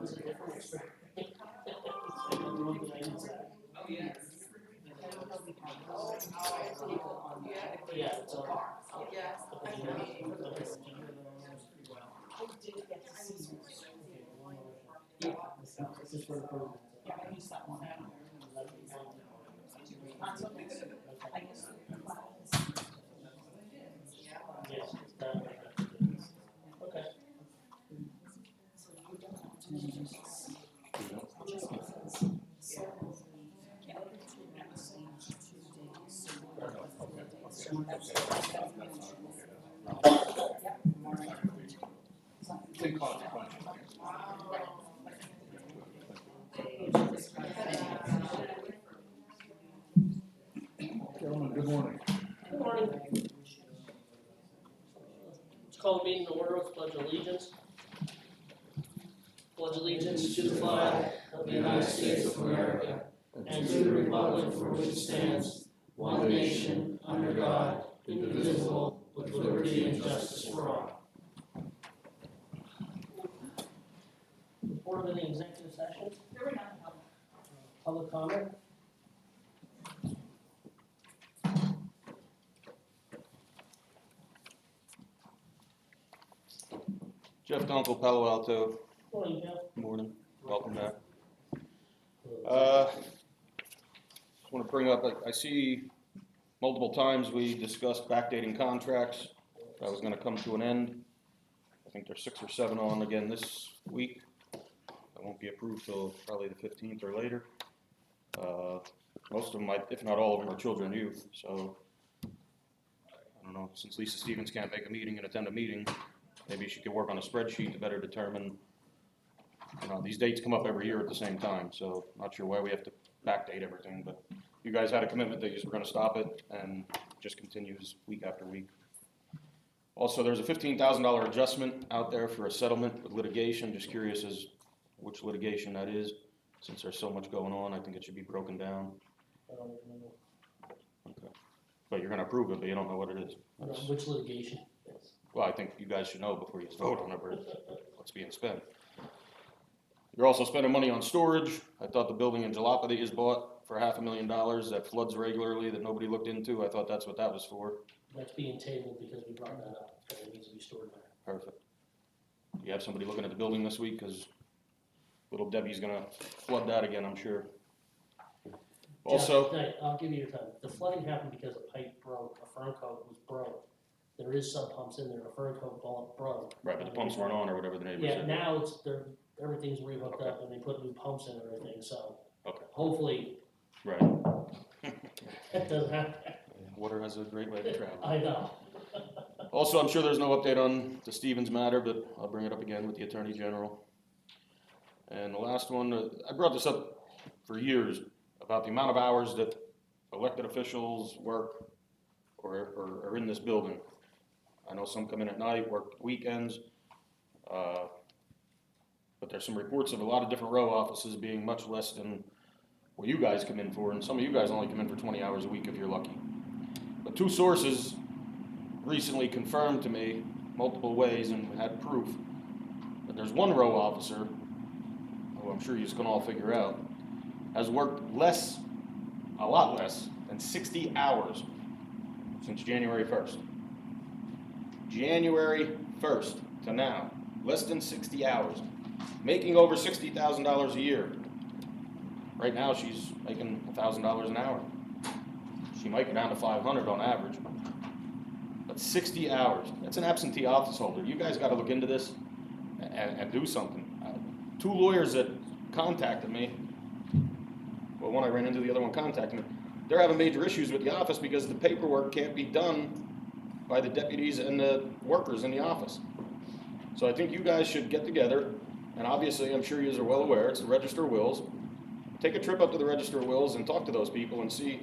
was a different experience. Oh, yes. Yeah, it's on. Yes, I know. Yeah, just for the program. Yeah, I used that one. Yes, it's done. Okay. Gentlemen, good morning. Good morning. Let's call the meeting to order with pledge allegiance. Pledge allegiance to the flag of the United States of America and to the republic for which it stands, one nation, under God, indivisible, with liberty and justice for all. Report of any executive sessions? There were none. Public comment? Jeff Dunkel, Palo Alto. Morning, Jeff. Morning. Welcome back. Just want to bring up, I see multiple times we discussed backdating contracts. That was going to come to an end. I think there's 6 or 7 on again this week. That won't be approved till probably the 15th or later. Most of them, if not all of them, are children and youth. So I don't know, since Lisa Stevens can't make a meeting and attend a meeting, maybe she could work on a spreadsheet to better determine, these dates come up every year at the same time, so not sure why we have to backdate everything, but you guys had a commitment that you were going to stop it, and it just continues week after week. Also, there's a $15,000 adjustment out there for a settlement with litigation. Just curious as which litigation that is, since there's so much going on. I think it should be broken down. Okay. But you're going to approve it, but you don't know what it is. Which litigation? Yes. Well, I think you guys should know before you vote on it, what's being spent. You're also spending money on storage. I thought the building in Jalapa that you just bought for $500,000 that floods regularly that nobody looked into, I thought that's what that was for. That's being tabled because we brought that up, and it needs to be stored there. Perfect. You have somebody looking at the building this week, because little Debbie's gonna flood that again, I'm sure. Also, Jeff, I'll give you your time. The flooding happened because a pipe broke, a fern coat was broke. There is sub pumps in there, a fern coat broke. right, but the pumps weren't on or whatever the neighbor Yeah, said. now everything's rehooked Okay. up and they put new pumps in and everything, so Okay, hopefully right. that doesn't happen. Water has a great way to travel. I know. Also, I'm sure there's no update on the Stevens matter, but I'll bring it up again with the Attorney General. And the last one, I brought this up for years about the amount of hours that elected officials work or are in this building. I know some come in at night, work weekends, but there's some reports of a lot of different row offices being much less than what you guys come in for, and some of you guys only come in for 20 hours a week if you're lucky. But 2 sources recently confirmed to me multiple ways and had proof that there's one row officer, who I'm sure you can all figure out, has worked a lot less than 60 hours since January 1st. January 1st to now, less than 60 hours, making over $60,000 a year. Right now she's making $1,000 an hour. She might go down to 500 on average, but 60 hours, that's an absentee office holder. You guys gotta look into this and do something. 2 lawyers that contacted me, well, one I ran into, the other one contacted me, they're having major issues with the office because the paperwork can't be done by the deputies and the workers in the office. So I think you guys should get together, and obviously I'm sure you are well aware, it's the Register of Wills. Take a trip up to the Register of Wills and talk to those people and see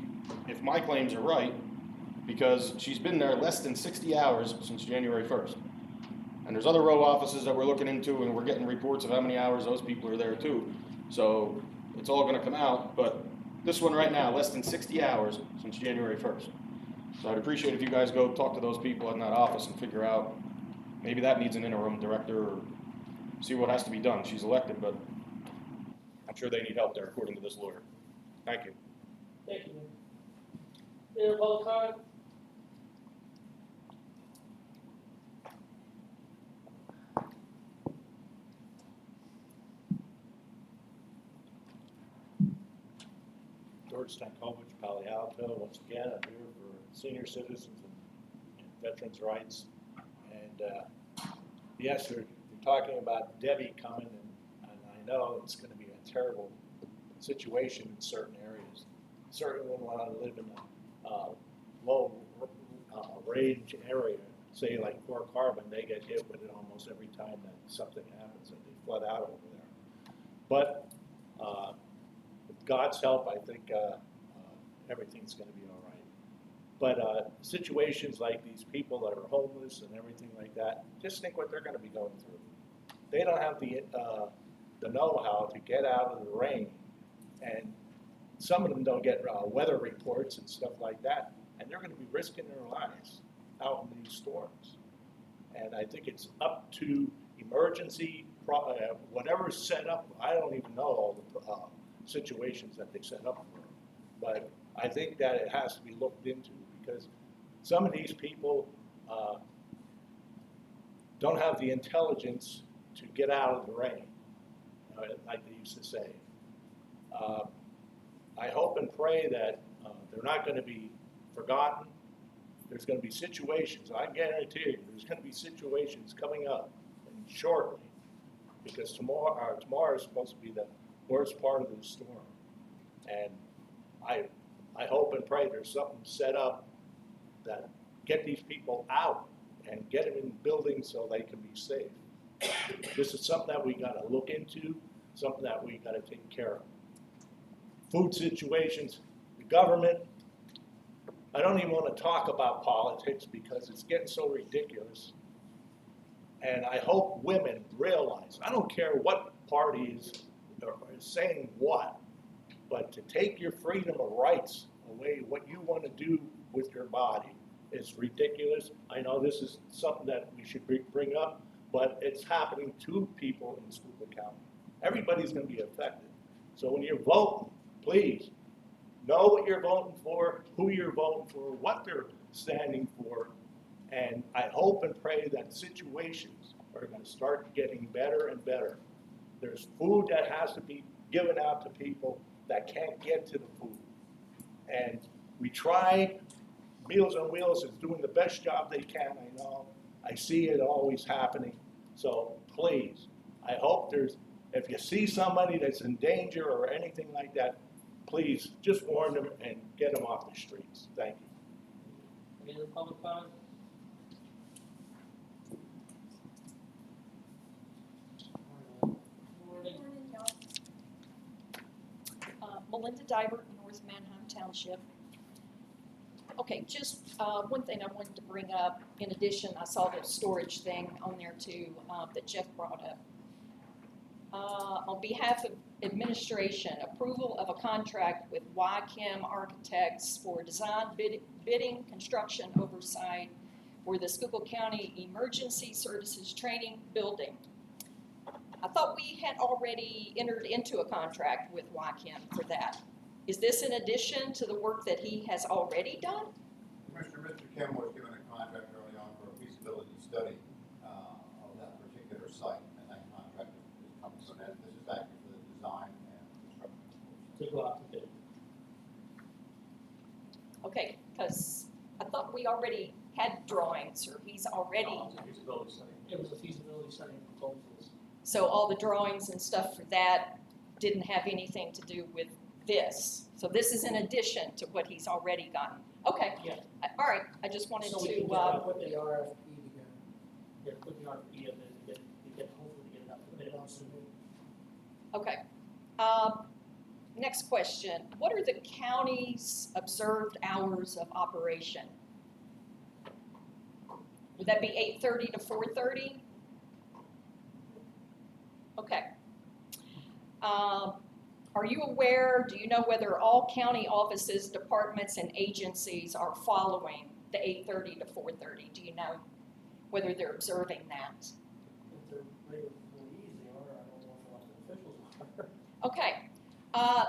if my claims are right, because she's been there less than 60 hours since January 1st. And there's other row offices that we're looking into, and we're getting reports of how many hours those people are there too. So it's all gonna come out, but this one right now, less than 60 hours since January 1st. So I'd appreciate if you guys go talk to those people in that office and figure out, maybe that needs an interim director, or see what has to be done. She's elected, but I'm sure they need help there, according to this lawyer. Thank you. Thank you, Mayor. Any other public comment? George Stankovich, Palo Alto. Once again, I'm here for senior citizens and veterans' rights. And yes, you're talking about Debbie coming, and I know it's going to be a terrible situation in certain areas. Certainly when I live in a low range area, say like Fort Carbon, they get hit with it almost every time that something happens and they flood out over there. But with God's help, I think everything's going to be all right. But situations like these people that are homeless and everything like that, just think what they're going to be going through. They don't have the know-how to get out of the rain, and some of them don't get weather reports and stuff like that, and they're going to be risking their lives out in these storms. And I think it's up to emergency, whatever's set up. I don't even know all the situations that they set up for, but I think that it has to be looked into, because some of these people don't have the intelligence to get out of the rain, like they used to say. I hope and pray that they're not going to be forgotten. There's going to be situations, I guarantee you, there's going to be situations coming up shortly, because tomorrow is supposed to be the worst part of the storm. And I hope and pray there's something set up that get these people out and get them in buildings so they can be safe. This is something that we got to look into, something that we got to take care of. Food situations, the government, I don't even want to talk about politics because it's getting so ridiculous. And I hope women realize, I don't care what party is saying what, but to take your freedom of rights away, what you want to do with your body, is ridiculous. I know this is something that we should bring up, but it's happening to people in Schuylkill County. Everybody's going to be affected. So when you're voting, please know what you're voting for, who you're voting for, what they're standing for, and I hope and pray that situations are going to start getting better and better. There's food that has to be given out to people that can't get to the food. And we try, Meals on Wheels is doing the best job they can, I know. I see it always happening. So please, I hope if you see somebody that's in danger or anything like that, please just warn them and get them off the streets. Thank you. Any other public comment? Morning. Morning, y'all. Melinda Dibert, North Manheim Township. Okay, just one thing I wanted to bring up. In addition, I saw the storage thing on there too that Jeff brought up. On behalf of administration, approval of a contract with YChem Architects for design, bidding, construction oversight for the Schuylkill County Emergency Services Training Building. I thought we had already entered into a contract with YChem for that. Is this in addition to the work that he has already done? Commissioner, Mr. Kim was given a contract early on for a feasibility study of that particular site, and that contract is coming to an end. This is actually for the design and construction. To go out to bid. Okay, because I thought we already had drawings, or he's already, No, it was a feasibility study. It was a feasibility study proposals. so all the drawings and stuff for that didn't have anything to do with this. So this is in addition to what he's already gotten. Okay, Yeah. all right, I just wanted So we to, can put the RFP together. Yeah, put the RFP in and get hopefully get it up to bid on soon. okay. Next question, what are the county's observed hours of operation? Would that be 8:30 to 4:30? Okay. Are you aware, do you know whether all county offices, departments, and agencies are following the 8:30 to 4:30? Do you know whether they're observing that? If they're regular employees,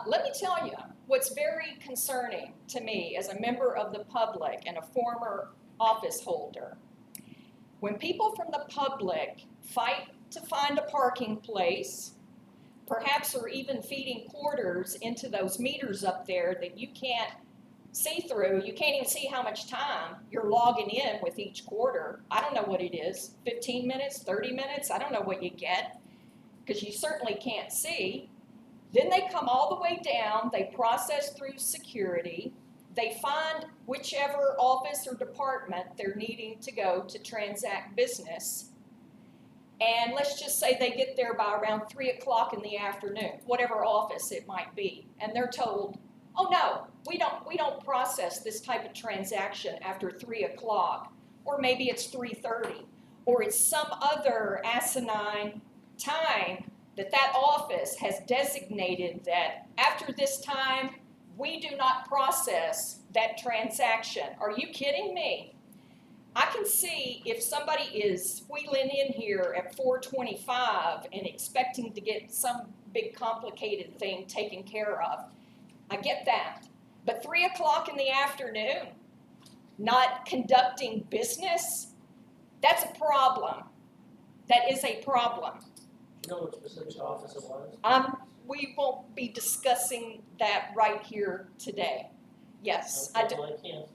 Let me tell you, what's very concerning to me as a member of the public and a former office holder, when people from the public fight to find a parking place, perhaps are even feeding quarters into those meters up there that you can't see through, you can't even see how much time you're logging in with each quarter. I don't know what it is, 15 minutes, 30 minutes, I don't know what you get, because you certainly can't see. Then they come all the way down, they process through security, they find whichever office or department they're needing to go to transact business. And let's just say they get there by around 3 o'clock in the afternoon, whatever office it might be. And they're told, oh no, we don't process this type of transaction after 3 o'clock. Or maybe it's 3:30, or it's some other asinine time that office has designated that after this time, we do not process that transaction. Are you kidding me? I can see if somebody is wheeling in here at 4:25 and expecting to get some big complicated thing taken care of. I get that. But 3 o'clock in the afternoon, not conducting business, that's a problem. That is a problem. Do you know what specific office it was? We won't be discussing that right here today. Yes, I do. Well, I can't,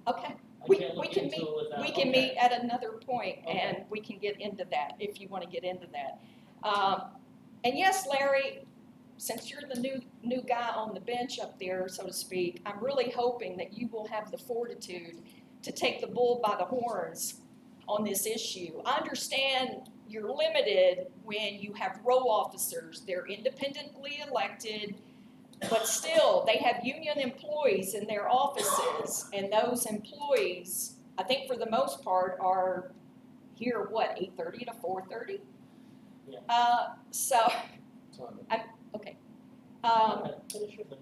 Okay. I We- can't we look can into it without. We can okay. meet at another point Okay. and we can get into that if you want to get into that. And yes, Larry, since you're the new guy on the bench up there, so to speak, I'm really hoping that you will have the fortitude to take the bull by the horns on this issue. I understand you're limited when you have row officers. They're independently elected, but still, they have union employees in their offices, and those employees, I think for the most part, are here, 8:30 to 4:30? Yeah. So, okay. Okay, finish your thing.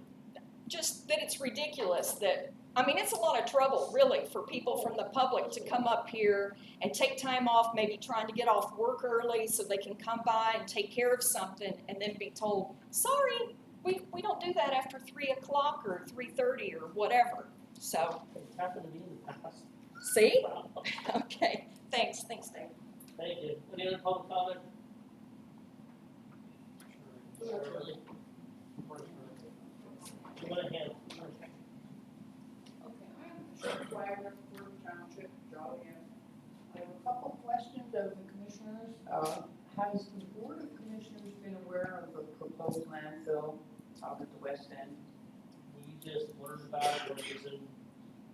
Just that it's ridiculous that, I mean, it's a lot of trouble, really, for people from the public to come up here and take time off, maybe trying to get off work early so they can come by and take care of something, and then be told, sorry, we don't do that after 3 o'clock or 3:30 or whatever. So, It's happened to me in the past. see? Wow. Okay, thanks, Dave. Thank you. Any other public comment? Shirley? You want to hand? Okay, I'm Michelle Flagler, Fort Township, Joliet. I have a couple questions of the commissioners. Has the Board of Commissioners been aware of the proposed landfill out at the west end? We just learned about it when it was in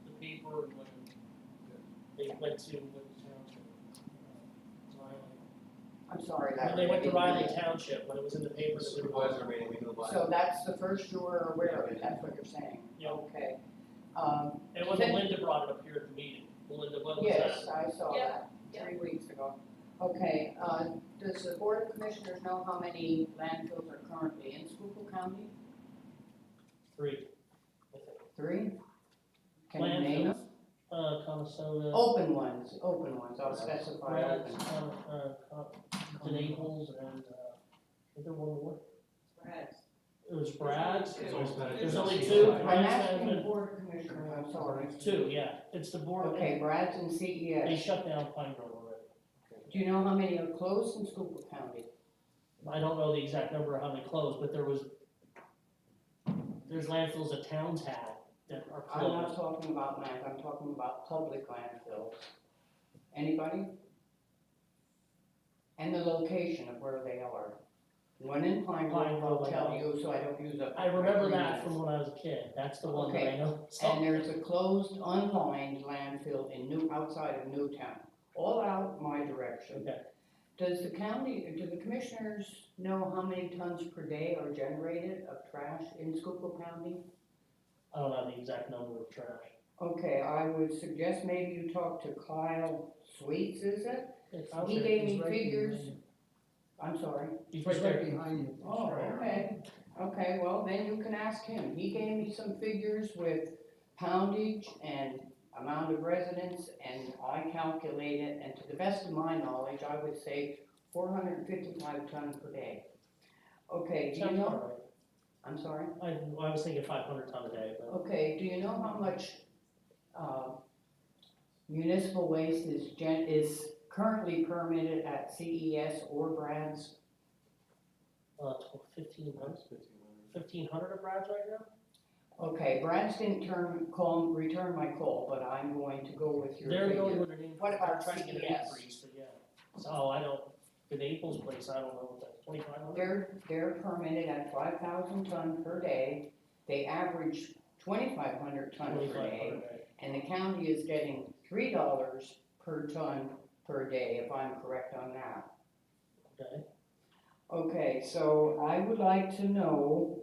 the paper and when they went to township. I'm sorry, When they went to Riley Township, when it was in the paper. that they were- Supervisor meeting, we knew about it. So that's the first you were aware of it, that's what you're saying? Yeah. Okay. And when Melinda brought it up here at the meeting, Melinda, what was Yes, that? I saw Yeah, that yeah. 3 weeks ago. Okay, does the Board of Commissioners know how many landfills are currently in Schuylkill County? 3. I think. 3? Can you name them? Conisota. Open ones, I'll specify Brad's, open. Naples, and, is there one more? Brad's. It was Brad's. There's There's only 2. I'm Brad's asking the management. Board of Commissioners, I'm sorry. 2, yeah. It's the board. Okay, Brad's and They CES. shut down Pine Grove already. Do you know how many are closed in Schuylkill County? I don't know the exact number of how many closed, but there's landfills that towns had that are I'm not closed. talking about land, I'm talking about public landfills. Anybody? And the location of where they are. One in Pine Grove, I'll tell you, so I don't use up. I remember 3 that minutes. from when I was a kid. That's the one that I Okay. know. And there's a closed, unlined landfill outside of Newtown, all out my direction. Okay. Do the commissioners know how many tons per day are generated of trash in Schuylkill County? I don't know the exact number of trash. Okay, I would suggest maybe you talk to Kyle Sweets, is it? He gave me figures. I'm sorry. He's right there. behind you. Oh, okay. Okay, well, then you can ask him. He gave me some figures with poundage and amount of residents, and I calculated, and to the best of my knowledge, I would say 455 tons per day. Okay, do you Sounds know? about right. I'm sorry? I was thinking 500 ton a day, but Okay, do you know how much, municipal waste is currently permitted at CES or Brad's? 1,500 of Brad's right now? Okay, Brad's didn't return my call, but I'm going to go with your They're figure. going with an increase. What about They're trying to get an CES? increase, but yeah. So I don't, the Naples place, I don't know what that, 2,500? They're permitted at 5,000 ton per day. They average 2,500 ton per 2,500 day, a day. and the county is getting $3 per ton per day, if I'm correct on that. Okay. Okay, so I would like to know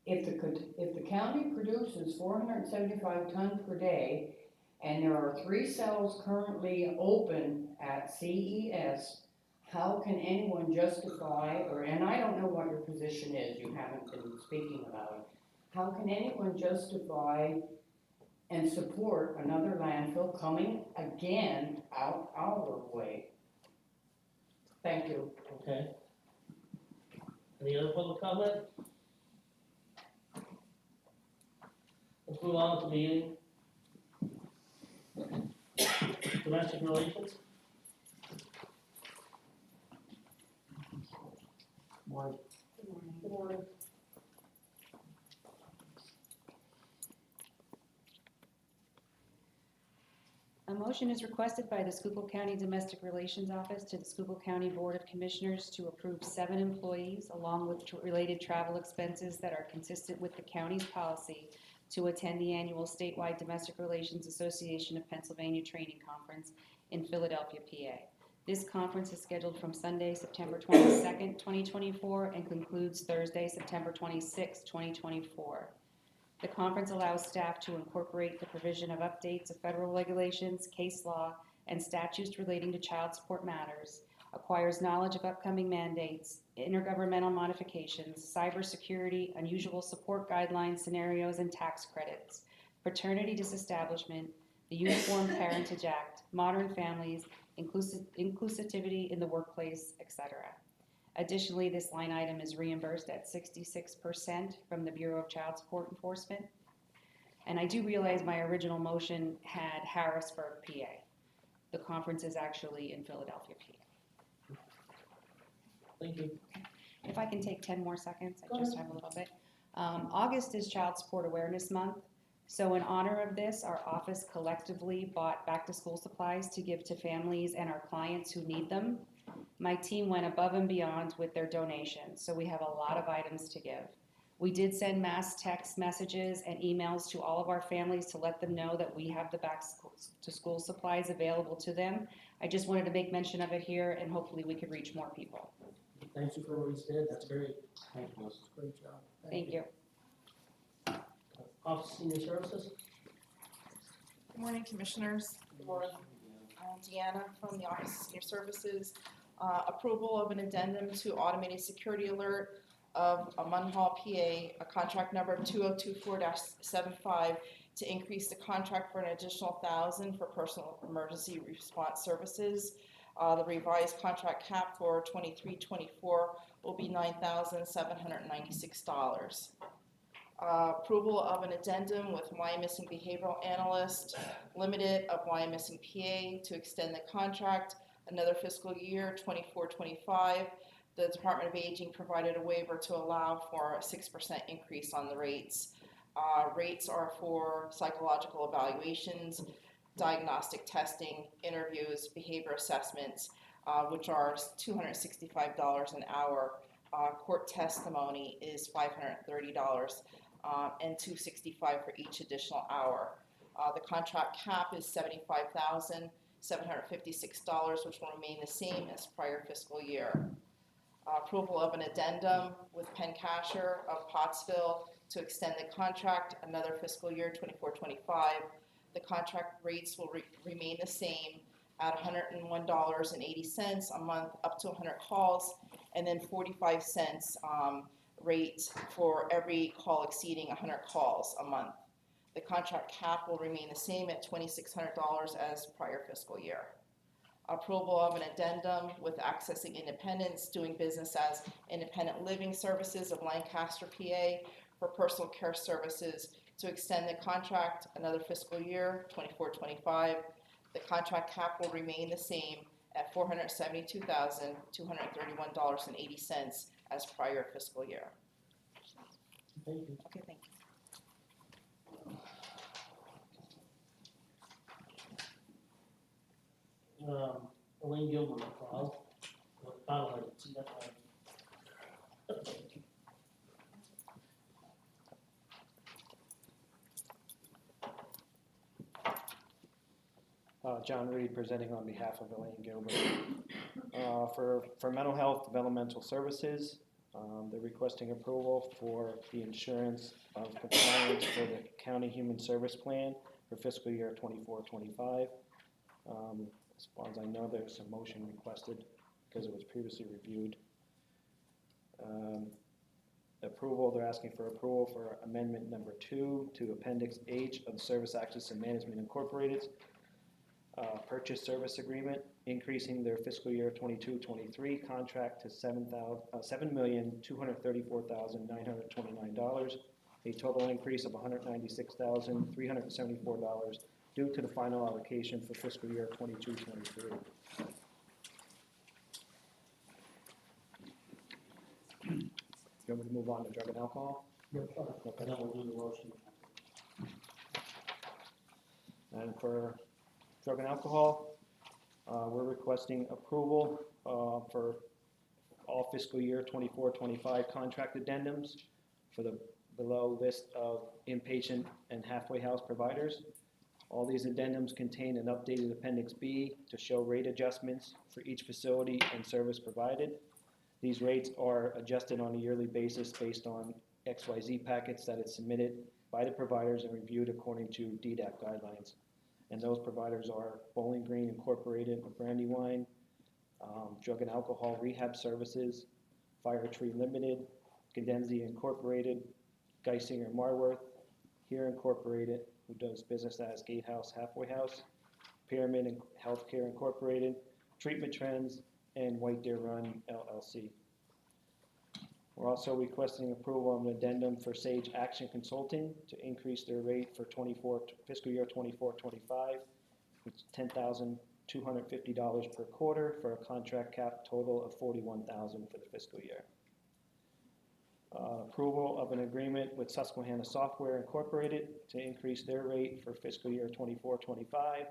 if the county produces 475 ton per day, and there are 3 cells currently open at CES, how can anyone justify, and I don't know what your position is, you haven't been speaking about it, how can anyone justify and support another landfill coming again out our way? Thank you. Okay. Any other public comment? Let's move on to the meeting. Domestic relations? Morning. Good morning. A motion is requested by the Schuylkill County Domestic Relations Office to the Schuylkill County Board of Commissioners to approve 7 employees along with related travel expenses that are consistent with the county's policy to attend the annual statewide Domestic Relations Association of Pennsylvania Training Conference in Philadelphia, PA. This conference is scheduled from Sunday, September 22nd, 2024, and concludes Thursday, September 26th, 2024. The conference allows staff to incorporate the provision of updates of federal regulations, case law, and statutes relating to child support matters, acquires knowledge of upcoming mandates, intergovernmental modifications, cybersecurity, unusual support guidelines, scenarios, and tax credits, paternity disestablishment, the Uniform Parentage Act, modern families, inclusivity in the workplace, etc. Additionally, this line item is reimbursed at 66% from the Bureau of Child Support Enforcement. And I do realize my original motion had Harrisburg, PA. The conference is actually in Philadelphia, PA. Thank you. If I can take 10 more seconds, I just have a little bit. August is Child Support Awareness Month. So in honor of this, our office collectively bought back-to-school supplies to give to families and our clients who need them. My team went above and beyond with their donations, so we have a lot of items to give. We did send mass text messages and emails to all of our families to let them know that we have the back-to-school supplies available to them. I just wanted to make mention of it here, and hopefully we could reach more people. Thank you for what you did. That's great. Thank you. Great job. Thank you. Office of Senior Services? Good morning, Commissioners. Good morning. I'm Deanna from the Office of Senior Services. Approval of an addendum to automated security alert of Munhall, PA, a contract number 2024-75 to increase the contract for an additional $1,000 for personal emergency response services. The revised contract cap for 23-24 will be $9,796. Approval of an addendum with Wyomissing Behavioral Analyst Limited of Wyomissing, PA to extend the contract another fiscal year, 24-25. The Department of Aging provided a waiver to allow for a 6% increase on the rates. Rates are for psychological evaluations, diagnostic testing, interviews, behavior assessments, which are $265 an hour. Court testimony is $530 and $265 for each additional hour. The contract cap is $75,756, which will remain the same as prior fiscal year. Approval of an addendum with Penn Casher of Pottsville to extend the contract another fiscal year, 24-25. The contract rates will remain the same at $101.80 a month up to 100 calls, and then 45 cents rate for every call exceeding 100 calls a month. The contract cap will remain the same at $2,600 as prior fiscal year. approval of an addendum with Accessing Independence, doing business as Independent Living Services of Lancaster, PA, for personal care services to extend the contract another fiscal year, 24-25. The contract cap will remain the same at $472,231.80 as prior fiscal year. Thank you. Okay, thank you. Elaine Gilman, filed. I didn't see that one. John Reed presenting on behalf of Elaine Gilbert. For mental health developmental services, they're requesting approval for the insurance of compliance for the county human service plan for fiscal year 24-25. As far as I know, there's a motion requested because it was previously reviewed. They're asking for approval for amendment number 2 to Appendix H of the Service Access and Management Incorporated purchase service agreement, increasing their fiscal year 22-23 contract to $7,234,929, a total increase of $196,374 due to the final allocation for fiscal year 22-23. You want me to move on to drug and alcohol? Yeah, sure. Okay. Then we'll do the motion. And for drug and alcohol, we're requesting approval for all fiscal year 24-25 contract addendums for the below list of inpatient and halfway house providers. All these addendums contain an updated Appendix B to show rate adjustments for each facility and service provided. These rates are adjusted on a yearly basis based on XYZ packets that is submitted by the providers and reviewed according to DDAP guidelines. And those providers are Bowling Green Incorporated of Brandywine, Drug and Alcohol Rehab Services, Fire Tree Limited, Cadenzi Incorporated, Geisinger Marworth, Here Incorporated, who does business as Gatehouse Halfway House, Pyramid Healthcare Incorporated, Treatment Trends, and White Deer Run LLC. We're also requesting approval of an addendum for Sage Action Consulting to increase their rate for fiscal year 24-25, which is $10,250 per quarter for a contract cap total of $41,000 for the fiscal year. Approval of an agreement with Susquehanna Software Incorporated to increase their rate for fiscal year 24-25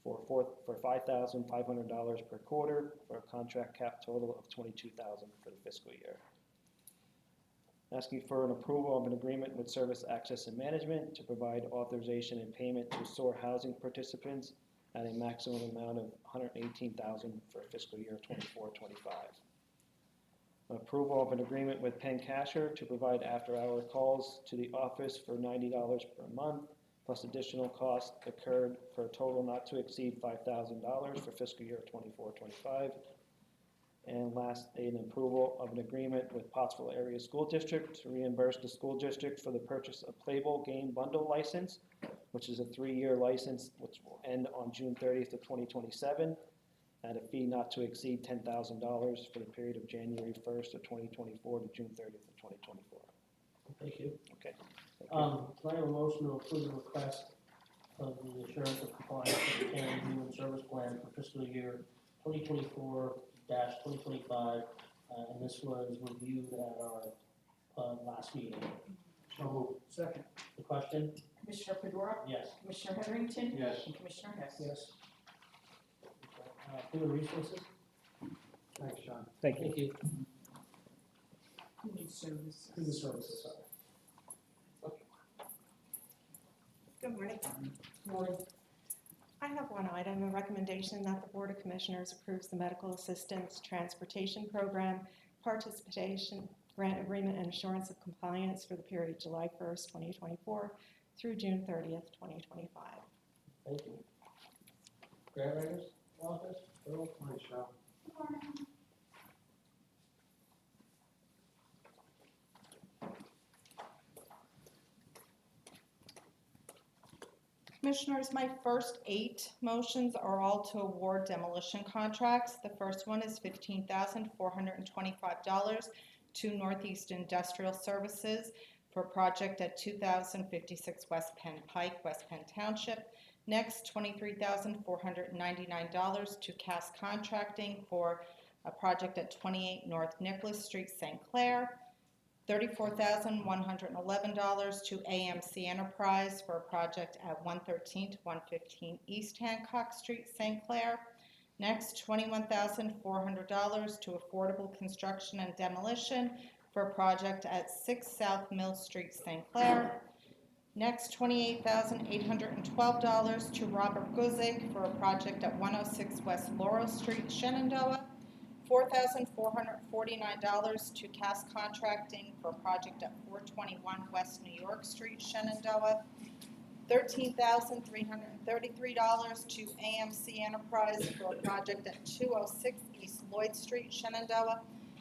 for $5,500 per quarter for a contract cap total of $22,000 for the fiscal year. Asking for an approval of an agreement with Service Access and Management to provide authorization and payment to SOAR housing participants at a maximum amount of $118,000 for fiscal year 24-25. Approval of an agreement with Penn Casher to provide after-hour calls to the office for $90 per month, plus additional costs incurred for a total not to exceed $5,000 for fiscal year 24-25. And last, an approval of an agreement with Pottsville Area School District to reimburse the school district for the purchase of Playbowl Game Bundle license, which is a 3-year license which will end on June 30th of 2027 at a fee not to exceed $10,000 for the period of January 1st of 2024 to June 30th of 2024. Thank you. Okay. Thank you. Can I have a motion to approve the request of the insurance of compliance for the county human service plan for fiscal year 2024-2025, and this was reviewed at our last meeting. So moved. Second. The question? Commissioner Fedora, Yes. Commissioner Heatherington, Yes. and Commissioner Hess. Yes. Human resources? Thanks, John. Thank you. Thank you. Human services. Human services, sorry. Good morning. Morning. I have one item, a recommendation that the Board of Commissioners approves the Medical Assistance Transportation Program Participation Grant Agreement and Assurance of Compliance for the period July 1st, 2024 through June 30th, 2025. Thank you. Grant writers, office, Earl, morning, Cheryl. Commissioners, my first 8 motions are all to award demolition contracts. The first one is $15,425 to Northeast Industrial Services for a project at 2056 West Penn Pike, West Penn Township. Next, $23,499 to Cass Contracting for a project at 28 North Nicholas Street, St. Clair. $34,111 to AMC Enterprise for a project at 113 to 115 East Hancock Street, St. Clair. Next, $21,400 to Affordable Construction and Demolition for a project at 6 South Mill Street, St. Clair. Next, $28,812 to Robert Guzik for a project at 106 West Laurel Street, Shenandoah. $4,449 to Cass Contracting for a project at 421 West New York Street, Shenandoah. $13,333 to AMC Enterprise for a project at 206 East Lloyd Street, Shenandoah.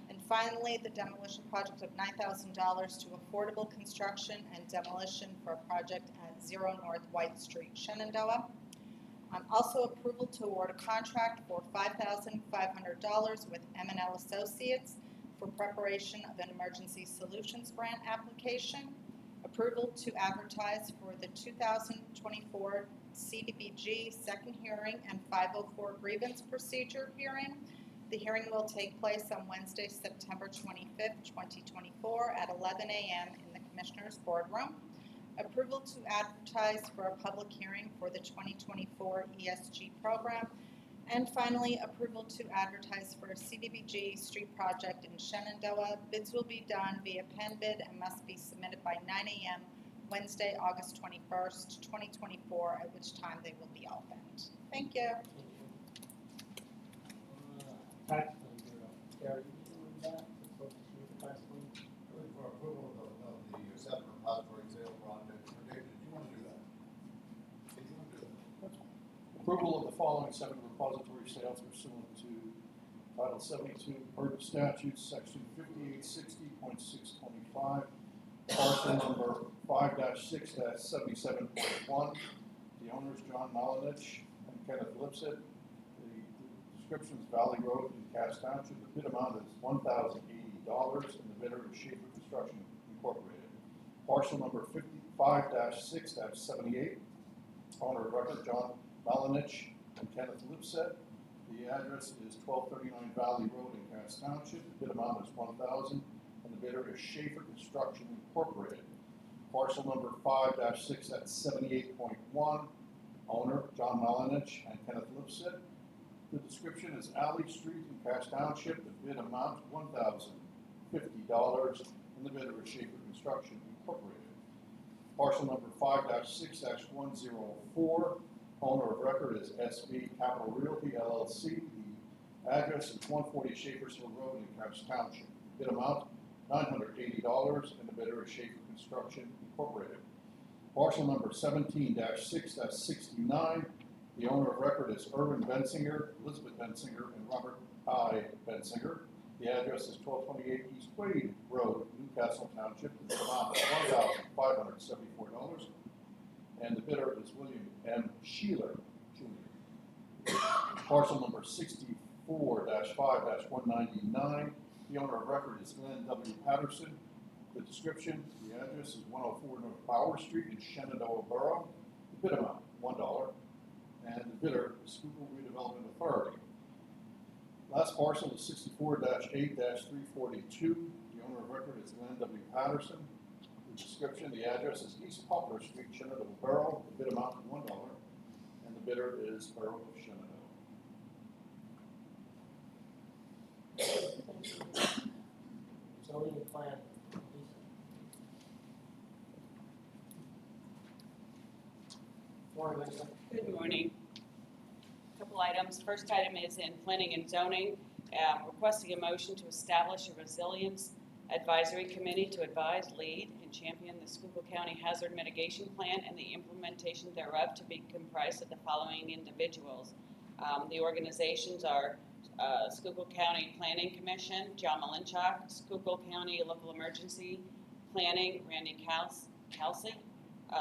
And finally, the demolition project of $9,000 to Affordable Construction and Demolition for a project at 0 North White Street, Shenandoah. Also approval to award a contract for $5,500 with M&L Associates for preparation of an emergency solutions grant application. Approval to advertise for the 2024 CDBG second hearing and 504 grievance procedure hearing. The hearing will take place on Wednesday, September 25th, 2024 at 11 a.m. in the Commissioner's Boardroom. Approval to advertise for a public hearing for the 2024 ESG program. And finally, approval to advertise for a CDBG street project in Shenandoah. Bids will be done via pen bid and must be submitted by 9 a.m. Wednesday, August 21st, 2024, at which time they will be opened. Thank you. Tax Bureau. Gary, you doing that? For approval of the seven repository sale project, David, did you want to do that? Did you want to do that? Approval of the following 7 repository sales pursuant to Title 72 Urban Statutes, Section 5860.625, parcel number 5-6-77.1. The owners, John Malinich and Kenneth Lipset. The description is Valley Road in Cass Township. The bid amount is $1,080, and the bidder is Schaefer Construction Incorporated. Parcel number 55-6-78. Owner of record, John Malinich and Kenneth Lipset. The address is 1239 Valley Road in Cass Township. The bid amount is $1,000, and the bidder is Schaefer Construction Incorporated. Parcel number 5-6-78.1. Owner, John Malinich and Kenneth Lipset. The description is Alley Street in Cass Township. The bid amount $1,050, and the bidder is Schaefer Construction Incorporated. Parcel number 5-6-104. Owner of record is SB Capital Realty LLC. The address is 140 Schaefer's Hill Road in Cass Township. Bid amount $980, and the bidder is Schaefer Construction Incorporated. Parcel number 17-6-69. The owner of record is Irvin Bensinger, Elizabeth Bensinger, and Robert I. Bensinger. The address is 1228 East Wade Road, Newcastle Township. The amount is $1,574, and the bidder is William M. Sheeler, Jr. Parcel number 64-5-199. The owner of record is Glenn W. Patterson. The description, the address is 104 North Power Street in Shenandoah Borough. The bid amount, $1, and the bidder is Schuylkill Redevelopment Authority. Last parcel is 64-8-342. The owner of record is Glenn W. Patterson. The description, the address is East Poplar Street, Shenandoah Borough. The bid amount is $1, and the bidder is Borough of Shenandoah. Zoning plan. Morning, Lisa. Good morning. Couple items. First item is in planning and zoning, requesting a motion to establish a resilience advisory committee to advise, lead, and champion the Schuylkill County Hazard Mitigation Plan and the implementation thereof, to be comprised of the following individuals. The organizations are Schuylkill County Planning Commission, John Malinchak; Schuylkill County Local Emergency Planning, Randy Kelsey;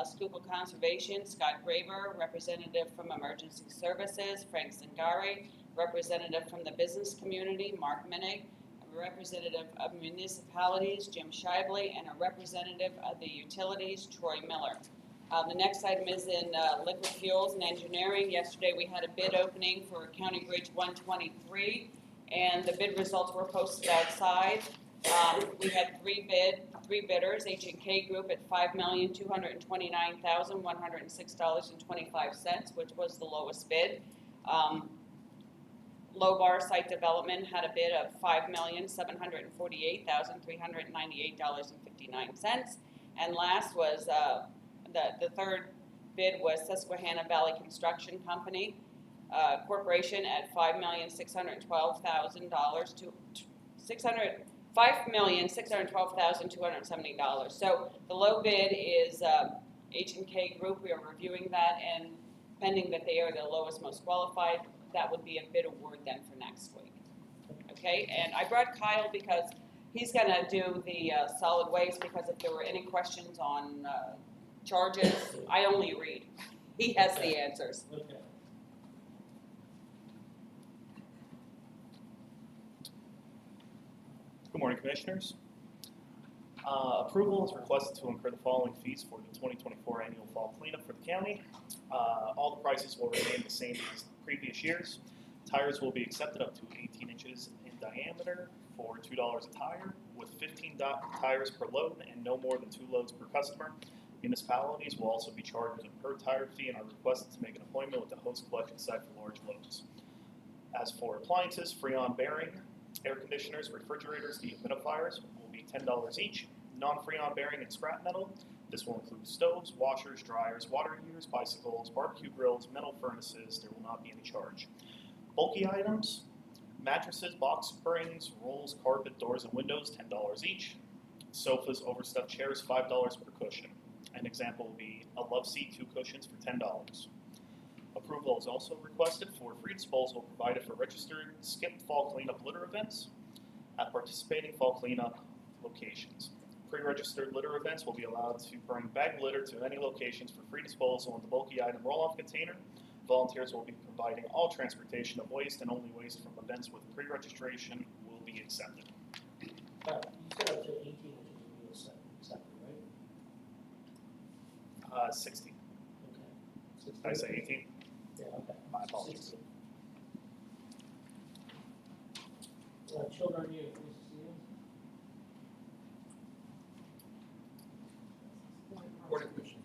Schuylkill Conservation, Scott Graber, representative from Emergency Services, Frank Zingari, representative from the business community, Mark Minnick, a representative of municipalities, Jim Shively, and a representative of the utilities, Troy Miller. The next item is in liquid fuels and engineering. Yesterday we had a bid opening for County Bridge 123, and the bid results were posted outside. We had three bidders, H&K Group at $5,229,106.25, which was the lowest bid. Low Bar Site Development had a bid of $5,748,398.59. And last was, the third bid was Susquehanna Valley Construction Company Corporation at $5,612,270. So the low bid is H&K Group. We are reviewing that, and pending that they are the lowest, most qualified, that would be a bid award then for next week. Okay, and I brought Kyle because he's going to do the solid waste, because if there were any questions on charges, I only read. He has the answers. Okay. Good morning, Commissioners. Approval is requested to incur the following fees for the 2024 annual fall cleanup for the county. All the prices will remain the same as previous years. Tires will be accepted up to 18 inches in diameter for $2 a tire, with 15 tires per load and no more than 2 loads per customer. Municipalities will also be charged a per tire fee and are requested to make an appointment with the host collection site for large loads. As for appliances, Freon bearing, air conditioners, refrigerators, dehumidifiers will be $10 each. Non-Freon bearing and scrap metal, this will include stoves, washers, dryers, water heaters, bicycles, barbecue grills, metal furnaces. There will not be any charge. Bulky items, mattresses, box springs, rolls, carpet, doors, and windows, $10 each. Sofas, overstuffed chairs, $5 per cushion. An example will be a love seat, 2 cushions for $10. Approval is also requested for free disposal provided for registered skip fall cleanup litter events at participating fall cleanup locations. Pre-registered litter events will be allowed to bring bagged litter to any locations for free disposal in the bulky item roll-off container. Volunteers will be providing all transportation of waste, and only waste from events with pre-registration will be accepted. You said up to 18 inches would be accepted, right? 60. Okay. Did I say 18? Yeah, okay. My apologies. 60. Children, you, Mrs. Morning, Commissioner.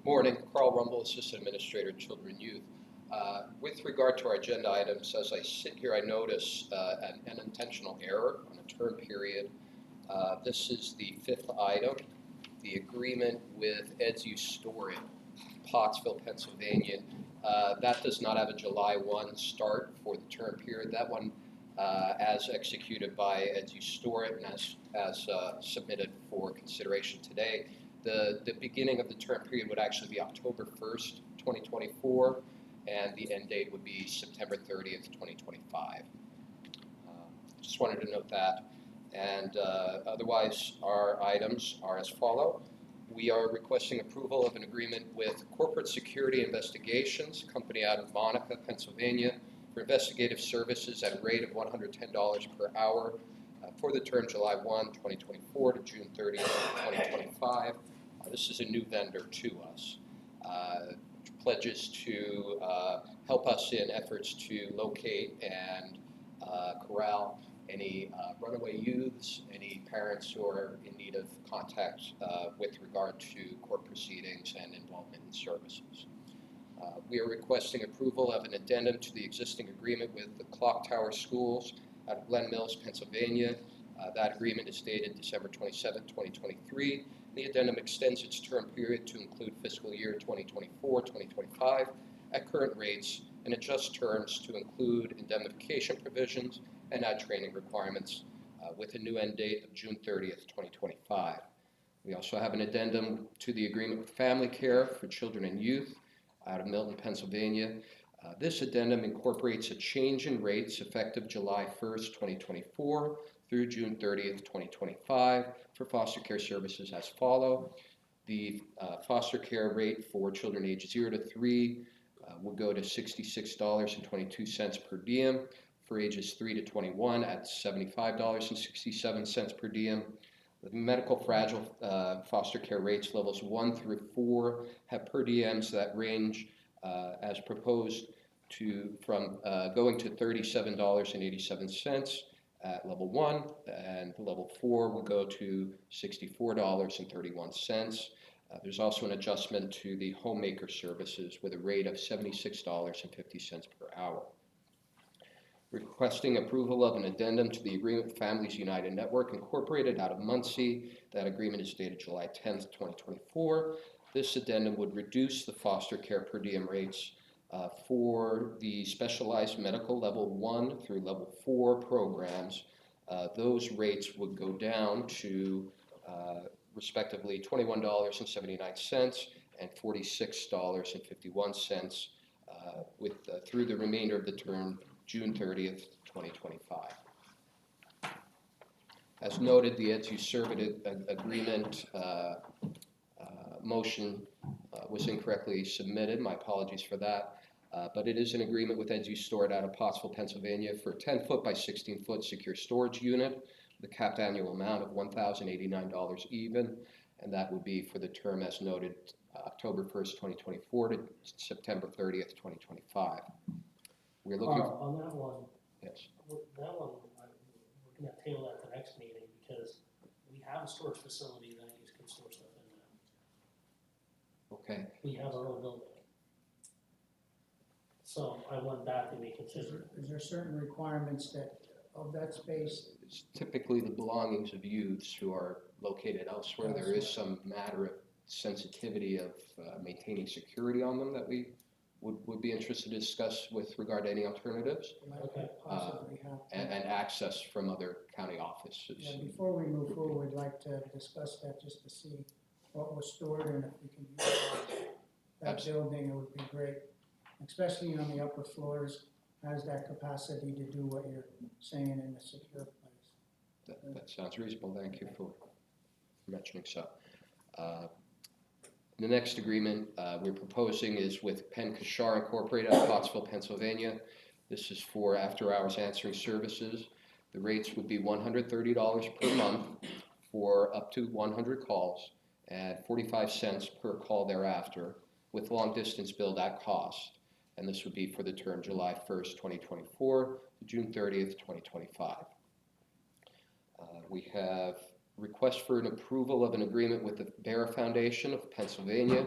Morning, Carl Rumble, Assistant Administrator, Children and Youth. With regard to our agenda items, as I sit here, I notice an unintentional error on a term period. This is the 5th item, the agreement with Ed's Store in Pottsville, Pennsylvania. That does not have a July 1 start for the term period. That one, as executed by Ed's Store and as submitted for consideration today, the beginning of the term period would actually be October 1st, 2024, and the end date would be September 30th, 2025. Just wanted to note that. And otherwise, our items are as follow. We are requesting approval of an agreement with Corporate Security Investigations, company out of Monica, Pennsylvania, for investigative services at a rate of $110 per hour for the term July 1, 2024 to June 30, 2025. This is a new vendor to us. Pledges to help us in efforts to locate and corral any runaway youths, any parents who are in need of contact with regard to court proceedings and involvement in services. We are requesting approval of an addendum to the existing agreement with the Clock Tower Schools out of Glen Mills, Pennsylvania. That agreement is dated December 27, 2023. The addendum extends its term period to include fiscal year 2024-2025 at current rates and adjusts terms to include indemnification provisions and add training requirements with a new end date of June 30th, 2025. We also have an addendum to the agreement with Family Care for Children and Youth out of Milton, Pennsylvania. This addendum incorporates a change in rates effective July 1st, 2024 through through June 30th, 2025 for foster care services as follow. The foster care rate for children ages 0 to 3 will go to $66.22 per diem. For ages 3 to 21 at $75.67 per diem. The medical fragile foster care rates levels 1 through 4 have per diems that range as proposed from going to $37.87 at level 1, and level 4 will go to $64.31. There's also an adjustment to the homemaker services with a rate of $76.50 per hour. Requesting approval of an addendum to the agreement with Families United Network Incorporated out of Muncie. That agreement is dated July 10th, 2024. This addendum would reduce the foster care per diem rates for the specialized medical level 1 through level 4 programs. Those rates would go down to respectively $21.79 and $46.51 through the remainder of the term, June 30th, 2025. As noted, the Eds Who Serve It agreement motion was incorrectly submitted. My apologies for that. But it is an agreement with Eds Who Store It out of Pottsville, Pennsylvania for a 10-foot by 16-foot secure storage unit with a capped annual amount of $1,089 even, and that would be for the term as noted, October 1st, 2024 to September 30th, 2025. We're looking on that one, yes. that one, we're gonna table that to the next meeting because we have a storage facility that you can store stuff in now. Okay. We have our own building. So I want that to be considered. Is there certain requirements that, of that space? It's typically the belongings of youths who are located elsewhere. There is some matter of sensitivity of maintaining security on them that we would be interested to discuss with regard to any alternatives. Okay. Possibly have. And access from other county offices. Yeah, before we move forward, we'd like to discuss that just to see what was stored and if we can use that building, it would be great. Especially on the upper floors, has that capacity to do what you're saying in a secure place. That sounds reasonable. Thank you for mentioning so. The next agreement we're proposing is with Penn Kashar Incorporated out of Pottsville, Pennsylvania. This is for after-hours answering services. The rates would be $130 per month for up to 100 calls and 45 cents per call thereafter, with long-distance billed at cost. And this would be for the term July 1st, 2024 to June 30th, 2025. We have request for an approval of an agreement with the Bear Foundation of Pennsylvania,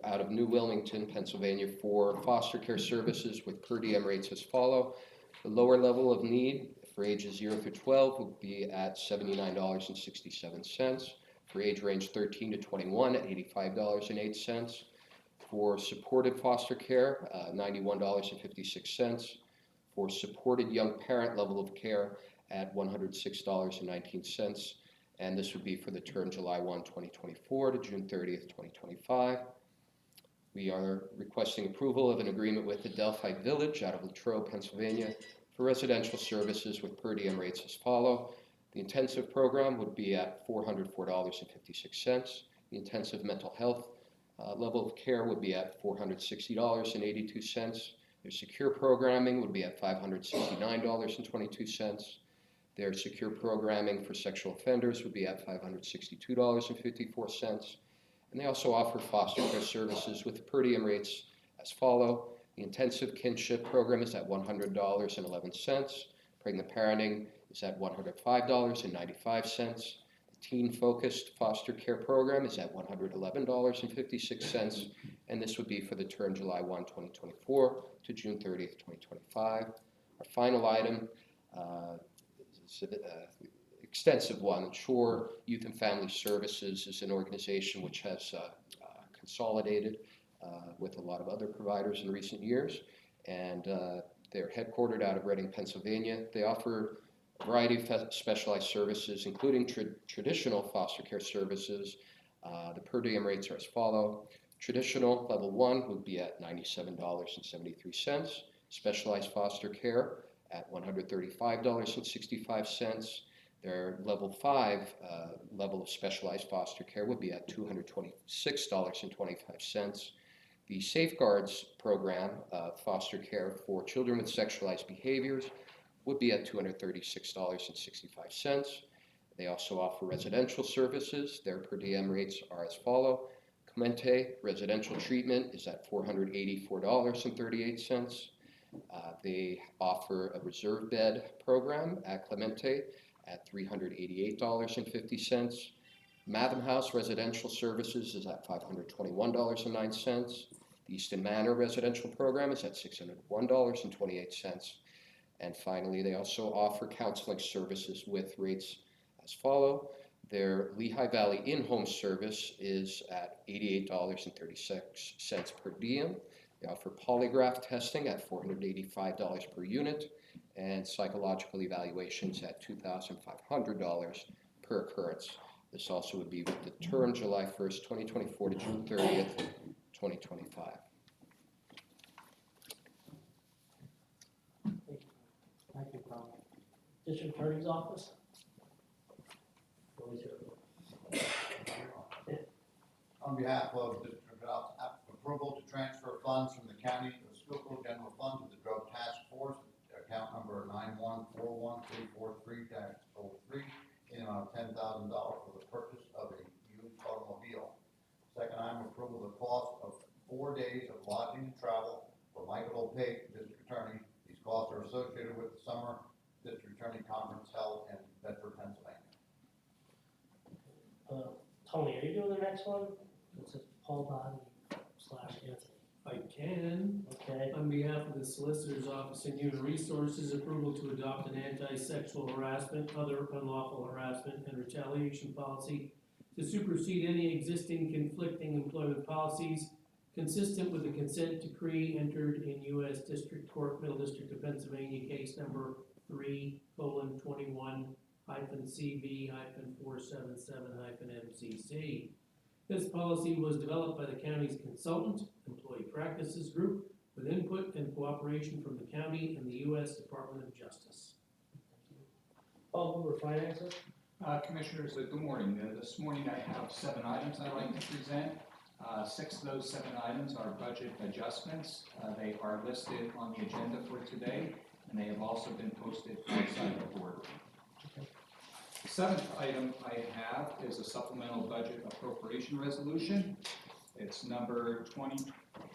out of New Wilmington, Pennsylvania, for foster care services with per diem rates as follow. The lower level of need for ages 0 through 12 would be at $79.67. For age range 13 to 21 at $85.08. For supported foster care, $91.56. For supported young parent level of care at $106.19. And this would be for the term July 1, 2024 to June 30th, 2025. We are requesting approval of an agreement with Adelphi Village out of Latrobe, Pennsylvania for residential services with per diem rates as follow. The intensive program would be at $404.56. The intensive mental health level of care would be at $460.82. Their secure programming would be at $569.22. Their secure programming for sexual offenders would be at $562.54. And they also offer foster care services with per diem rates as follow. The intensive kinship program is at $100.11. Pregnant parenting is at $105.95. Teen-focused foster care program is at $111.56, and this would be for the term July 1, 2024 to June 30th, 2025. Our final item is an extensive one. Shore Youth and Family Services is an organization which has consolidated with a lot of other providers in recent years, and they're headquartered out of Reading, Pennsylvania. They offer a variety of specialized services, including traditional foster care services. The per diem rates are as follow. Traditional level 1 would be at $97.73. Specialized foster care at $135.65. Their level 5 level of specialized foster care would be at $226.25. The Safeguards program, foster care for children with sexualized behaviors, would be at $236.65. They also offer residential services. Their per diem rates are as follow. Clemente residential treatment is at $484.38. They offer a reserve bed program at Clemente at $388.50. Matham House residential services is at $521.09. The Easton Manor residential program is at $601.28. And finally, they also offer counseling services with rates as follow. Their Lehigh Valley in-home service is at $88.36 per diem. They offer polygraph testing at $485 per unit and psychological evaluations at $2,500 per occurrence. This also would be with the term July 1st, 2024 to June 30th, 2025. Thank you, Carl. District Attorney's Office? What was your? On behalf of District Attorney's approval to transfer funds from the county to the Schuylkill General Fund to the Drug Task Force, account number 9141343-03, in an amount of $10,000 for the purchase of a used automobile. Second item, approval of the cost of 4 days of lodging and travel for Michael O'Pate, District Attorney. These costs are associated with the Summer District Attorney Conference held in Bedford, Pennsylvania. Tony, are you doing the next one? It's Paul Body / Anthony. I can. Okay. On behalf of the Solicitor's Office and Human Resources, approval to adopt an anti-sexual harassment, other unlawful harassment, and retaliation policy to supersede any existing conflicting employment policies consistent with the consent decree entered in U.S. District Court, Middle District of Pennsylvania, case number 3:21-CV-477-MCC. This policy was developed by the county's consultant, Employee Practices Group, with input and cooperation from the county and the U.S. Department of Justice. Paul, Member Finances? Commissioners, good morning. This morning I have 7 items I'd like to present. 6 of those 7 items are budget adjustments. They are listed on the agenda for today, and they have also been posted outside the board. The 7th item I have is a supplemental budget appropriation resolution. It's number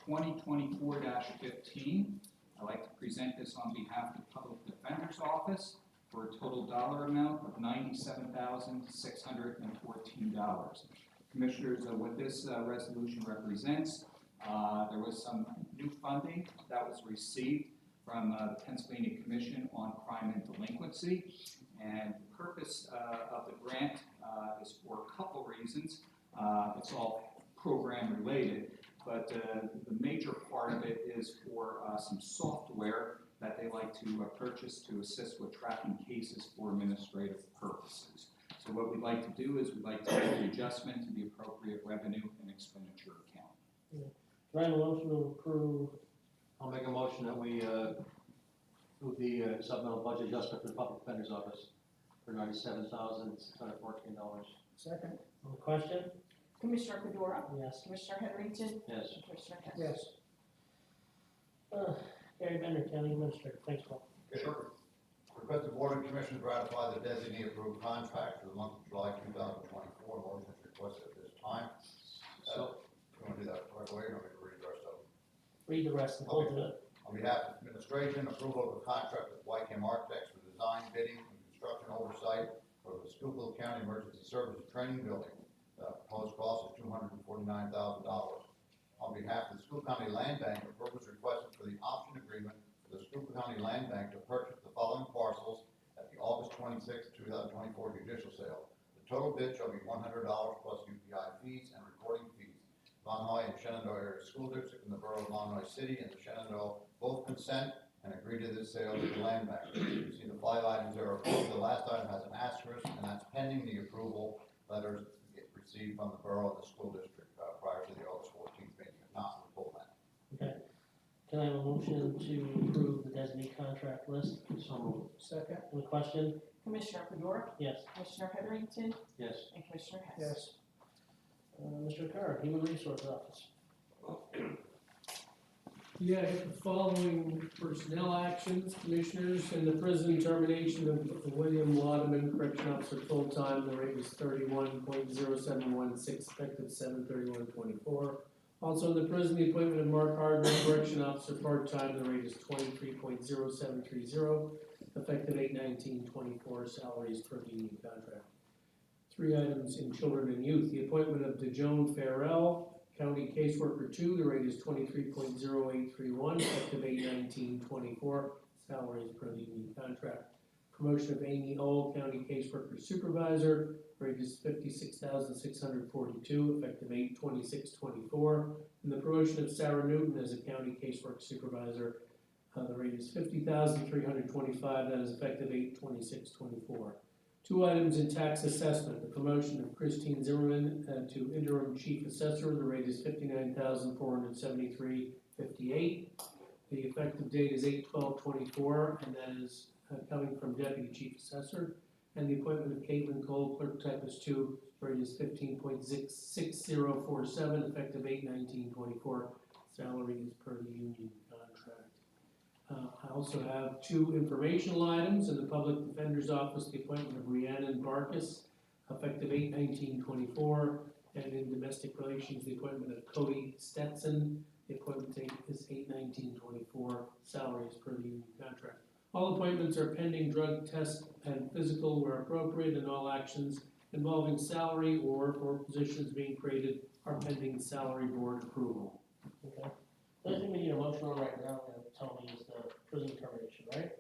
2024-15. I'd like to present this on behalf of the Public Defender's Office for a total dollar amount of $97,614. Commissioners, what this resolution represents, there was some new funding that was received from the Pennsylvania Commission on Crime and Delinquency. And the purpose of the grant is for a couple reasons. It's all program related, but the major part of it is for some software that they like to purchase to assist with tracking cases for administrative purposes. So what we'd like to do is we'd like to make the adjustment to the appropriate revenue and expenditure account. Do I have a motion to approve? I'll make a motion that we do the supplemental budget adjustment for the Public Defender's Office for $97,614. Second. On the question? Commissioner Fedora, Yes. Commissioner Heatherington, Yes. and Commissioner Hess. Yes. Gary Bender, County Administrator. Thanks, Paul. Sure. Request the Board of Commissioners ratify the designee approved contract for the month of July 2024. Motion is requested at this time. You want to do that right away, or you want me to read the rest of it? Read the rest and hold it. On behalf of administration, approval of a contract with Wycam Architects for design, bidding, and construction oversight for the Schuylkill County Emergency Services Training Building. The proposed cost is $249,000. On behalf of the Schuylkill County Land Bank, approval is requested for the option agreement for the Schuylkill County Land Bank to purchase the following parcels at the August 26, 2024 judicial sale. The total bid shall be $100 plus UPI fees and recording fees. Longhorn and Shenandoah Area School District and the Borough of Longhorn City and the Shenandoah both consent and agree to this sale to the land bank. You see the 5 items there are approved. The last item has an asterisk, and that's pending the approval letters received from the Borough and the School District prior to the August 14th meeting. If not, we'll pull that. Okay. Can I have a motion to approve the designee contract list? So moved. Second? On the question? Commissioner Fedora, Yes. Commissioner Heatherington, Yes. and Commissioner Hess. Yes. Mr. Carr, Human Resource Office. Yeah, I got the following personnel actions, commissioners, in the prison termination of William Laudeman, correction officer, full-time, the rate was 31.0716, effective 7/31/24. Also in the prison, the appointment of Mark Hardman, correction officer, part-time, the rate is 23.0730, effective 8/19/24, salaries per the union contract. 3 items in children and youth, the appointment of DeJoan Farrell, County Caseworker 2, the rate is 23.0831, effective 8/19/24, salaries per the union contract. Promotion of Amy Old, County Caseworker Supervisor, rate is 56,642, effective 8/26/24. And the promotion of Sarah Newton as a County Casework Supervisor, the rate is 50,325, that is effective 8/26/24. 2 items in tax assessment, the promotion of Christine Zimmerman to interim chief assessor, the rate is 59,473.58. The effective date is 8/12/24, and that is coming from deputy chief assessor. And the appointment of Caitlin Cole, clerk typist 2, rate is 15.6047, effective 8/19/24, salary is per the union contract. I also have 2 informational items in the Public Defender's Office, the appointment of Rhiannon Barkus, effective 8/19/24, and in Domestic Relations, the appointment of Cody Stetson, the appointment date is 8/19/24, salary is per the union contract. All appointments are pending drug test and physical where appropriate, and all actions involving salary or for positions being created are pending salary board approval. Okay. The only thing we need a motion on right now, tell me, is the prison termination, right?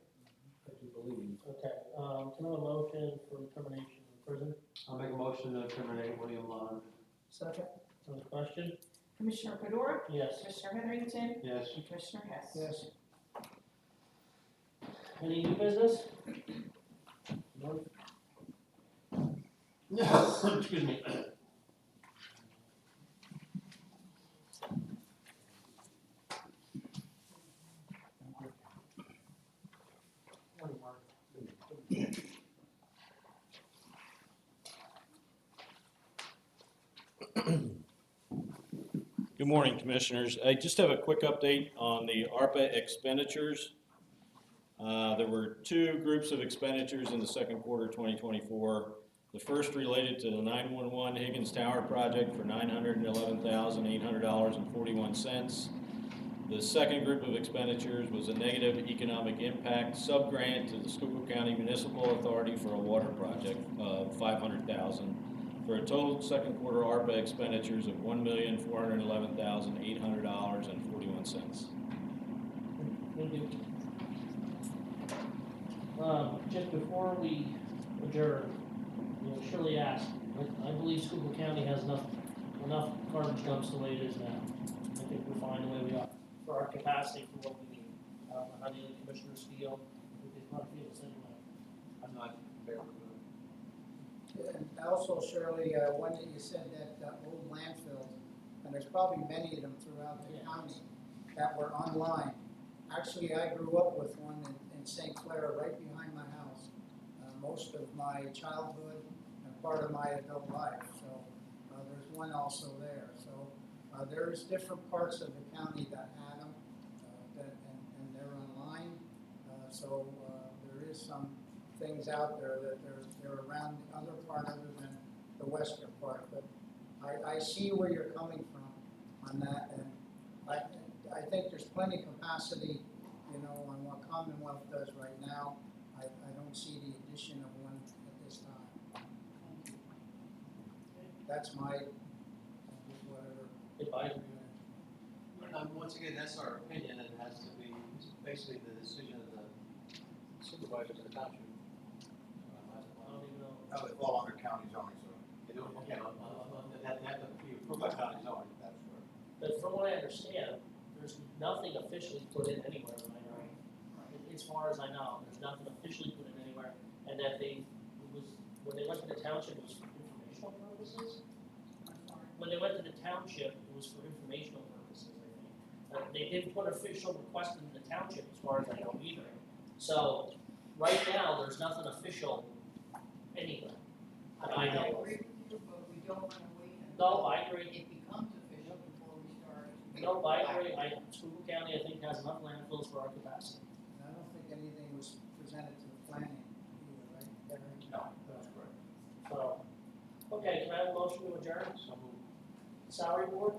I do believe. Okay, can I have a motion for termination of prison? I'll make a motion to terminate William Lawn. Second? On the question? Commissioner Fedora, Yes. Commissioner Heatherington, Yes. and Commissioner Hess. Yes. Any new business? No? Excuse me. Good morning, Commissioners. I just have a quick update on the ARPA expenditures. There were 2 groups of expenditures in the second quarter 2024. The first related to the 911 Higgins Tower project for $911,800.41. The second group of expenditures was a negative economic impact sub-grant to the Schuylkill County Municipal Authority for a water project of $500,000. For a total second quarter ARPA expenditures of $1,411,800.41. Thank you. Just before we adjourn, Shirley asked, I believe Schuylkill County has enough garbage dumps the way it is now. I think we're fine the way we are for our capacity for what we need. How do the other commissioners feel? I think they probably feel the same way. I'm not very good. And also, Shirley, one that you said that old landfills, and there's probably many of them throughout the county that were online. Actually, I grew up with one in St. Clair, right behind my house, most of my childhood and part of my adult life. So there's one also there. So there's different parts of the county that had them, and they're online. So there is some things out there that they're around the other part other than the western part. But I see where you're coming from on that, and I think there's plenty capacity, on what Commonwealth does right now. I don't see the addition of one at this time. That's my, whatever. Advisory. Once again, that's our opinion, and it has to be basically the decision of the supervisors of the township. That would fall under county zoning, so. Okay, that have to be approved by county zoning, that's right. But from what I understand, there's nothing officially put in anywhere, right? As far as I know, there's nothing officially put in anywhere, and that when they went to the township, it was for informational purposes? When they went to the township, it was for informational purposes, I think. They didn't put official request in the township as far as I know either. So, right now, there's nothing official anywhere that I know of. agree with you, but we don't want to wait No, until I agree. it becomes official before we start. No, I agree. Schuylkill County, I think, has enough landfills for our capacity. I don't think anything was presented to the planning either, right? Karen? No, that's correct. So, okay, can I have a motion to adjourn? Salary board?